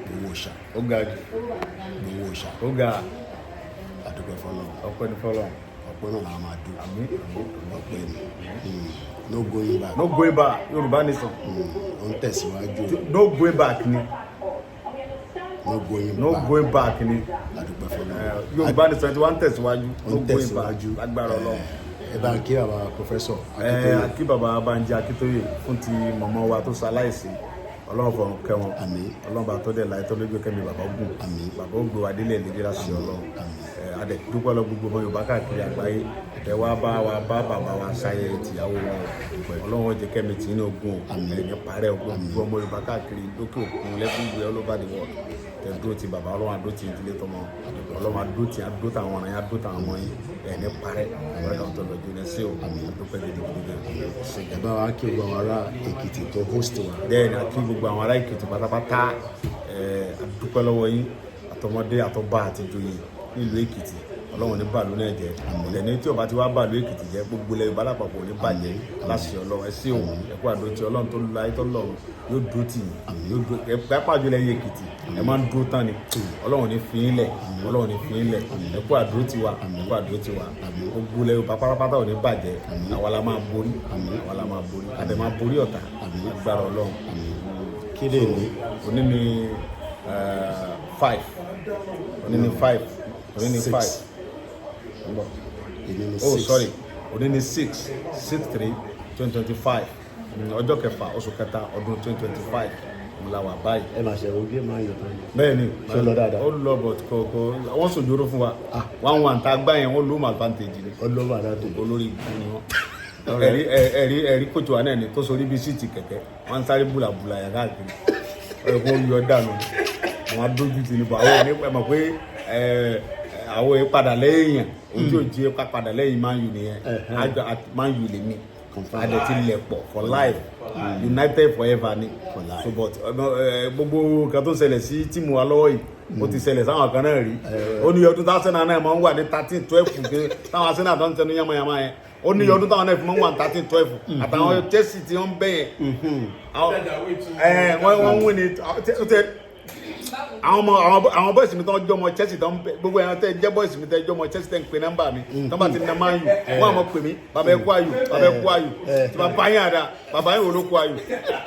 Gbowóṣà. Ó ga jù. Gbowóṣà. Ó ga. Àdúgbò fọlọ́run. Ọpẹ́ ní fọ́lọ́run. Ọpẹ́ náà làwọn máa dùn. Àmín. Ọpẹ́ ni. No going back. No going back. Yorùbá nation. Ó ń tẹ̀síwájú. No going back ni. No going back. No going back ni. Àdúgbò fọlọ́run. Yorùbá nation ti wá ń tẹ̀síwájú. Ó ń tẹ̀síwájú. Lágbára Ọlọ́run. Ẹ bá ń kí bàbá pòfẹ́sọ̀ Akí bàbá Banji Akíntóyè fún ti mọ̀mọ́ wa tó ṣaláìsí. Ọlọ́run fọ̀run kẹ́ wọn. Àmín. Ọlọ́run bá tó dẹ̀ láì tó lójú kẹ́mi bàbá gùn. Àmín. Bàbá ó gbé wa délé lédè láti Ọlọ́run. Àmín. Adẹ̀ dúpẹ́ lọ gbogbo ọmọ Yorùbá káàkiri àgbáyé. Ẹ wá bá bàbá wa ṣayẹ tìyàwó wọn. Ọlọ́run jẹ́ kẹ́mi tí ní ogun. Àmín. Ẹ̀yìn parẹ́ gbogbo ọmọ Yorùbá káàkiri lókè òkun lẹ́kùn ìwé all over the world. Tẹ dúró ti bàbá Ọlọ́run adó ti ìdílé tọmọ. Ọlọ́run adó ti adó tàwọn ọ̀ràn yẹn adó tàwọn ọmọ yín. Ẹ̀yìn parẹ́ àwọn ẹ̀dá tó lọ́jọ́ ní sí o. Àmín. Dúpẹ́ gidigidi. Ẹ bá wa kí gbogbo àwọn ará Èkìtì tó host wa. Bẹ́ẹ̀ni a kí gbogbo àwọn ará Èkìtì pátápátá adúpẹ́ lọ́wọ́ yín àtọmọdé àtọba àti ìjòyè nílùú Èkìtì. Ọlọ́run ní bàlú náà jẹ́ ẹni tí ó bá ti wá bàlú Èkìtì jẹ́ gbogbo ilẹ̀ Yorùbá lápapọ̀ ní bàjẹ́ láṣẹ Ọlọ́run ẹ sí òun ẹ kú àdó tí Ọlọ́run tó lu ayé tó lọ́run yóò dúró tì yín yóò dúró ẹ pápá jùlọ ẹ̀yin Èkìtì ẹ máa ń dúró tán ni Ọlọ́run ní fi yín lẹ̀ Ọlọ́run ní fi yín lẹ̀ ẹ kú àdó tiwa ẹ kú àdó tiwa gbogbo ilẹ̀ Yorùbá pátápátá ò ní bàjẹ́ àwa la máa borí àwa la máa borí àdè máa borí ọ̀tá agbára Ọlọ́run. Kí lè ní? Òní ni 5 òní ni 5 òní ni 5 oh sorry òní ni 6/3/2025 ọjọ́ kẹfà oṣù kẹta ọdún 2025 la wà báyìí. Ẹ máa ṣe oge máa yọ tán ni. Bẹ́ẹ̀ni ṣé ó lọ dáadáa? ó lọ bọ̀ kọ̀ọ̀kọ̀ wọ́n sòjóró fún wa 1-1 tá a gbá yẹn wọ́n lóòmù advantage ni. Ó lọ bá dáa tó. Olórí ìbú ni wọ́n. ẹ̀rí kòtò wa náà ni tó sorí bí síìtì kẹ̀kẹ́ wọ́n ń sáré búlàbúlà yà káàkiri ẹ̀kọ́ yọ dànù wọn adójú ti nípa àwọn ẹni pẹ́ mọ̀ pé àwọn ìpadà lẹ́yìn ojú òjì ká padà lẹ́yìn Man U nìyẹn Man U lèmi adẹ ti lẹ̀ pọ̀ for life united forever ni so but gbogbo nǹkan tó ṣẹlẹ̀ sí tíìmù wa lọ́wọ́ yìí ó ti ṣẹlẹ̀ sáwọn kan náà rí ó ní ọdún táwọn sẹ́nà náà máa ń wà ní 13-12 táwọn sẹ́nà tó ń tẹnu yánmayánmá yẹn ó ní ọdún táwọn náà fi máa ń wà ní 13-12 àtàwọn Chelsea tí wọ́n ń bẹ̀ yẹn wọ́n ń wí ní àwọn bọ́ọ̀sì mi tó ń jọmọ Chelsea tó ń bẹ gbogbo ẹ̀yàn tẹ́ jẹ́ bọ́ọ̀sì mi tẹ́ jọmọ Chelsea tẹ́ ń pe nọ́mbà mi tó bá ti na Man U wọ́n àmọ́ pè mí bàbá ẹ kú ayò bàbá ẹ kú ayò tí bàbá yín àdá bàbá yín wò ló kú ayò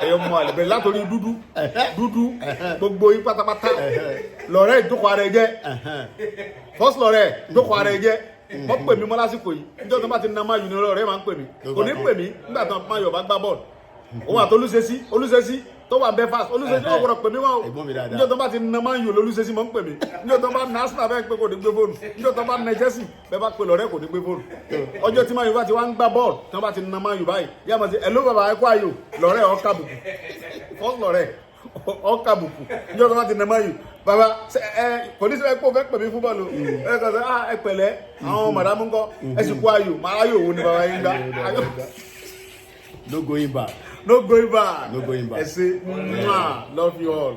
ẹ̀yọ́ mọ àlẹ́bẹ̀rẹ̀ látòrí dúdú gbogbo yín pátápátá lọ́rẹ́ ìjókòó ara ẹ jẹ́ first lọ́rẹ́ ìjókòó ara ẹ jẹ́ wọ́n pè mí mọ́ lásìkò yìí níjọ́ tó bá ti na Man U ní ọ̀rẹ́ máa ń pè mí kò ní pè mí nígbà tó Man U bá gbá bọ́ọ̀lù òun àti Olúṣesí tó wà bẹ́ẹ̀ fast Olúṣesí náà gbọ́dọ̀ pè mí wá o níjọ́ tó bá ti na Man U Olúṣesí mọ́ ń pè mí níjọ́ tó bá na Arsenal bẹ́ẹ̀ pé kò ní gbé fóònù níjọ́ tó bá na Chelsea bẹ́ẹ̀ bá pè lọ́rẹ́ kò ní gbé fóònù ọjọ́ tí Man U bá ti wá ń gbá bọ́ọ̀lù tí wọ́n bá ti na Man U báyìí yá máa ṣe ẹ̀ ló bàbá ẹ kú ayò lọ́rẹ́ ọ̀ọ́kà bùkù first lọ́rẹ́ ọ̀ọ́kà bùkù níjọ́ tó bá ti na Man U bàbá kò ní sọ ẹ kó fẹ́ pè mí fún bọ́ọ̀lù ẹ kàn sọ ẹ pẹ̀lẹ́ àwọn màdàmú ńkọ́ ẹ sì kú ayò ayò wo ni bàbá yín gbá. No going back. No going back. No going back. I say, love you all.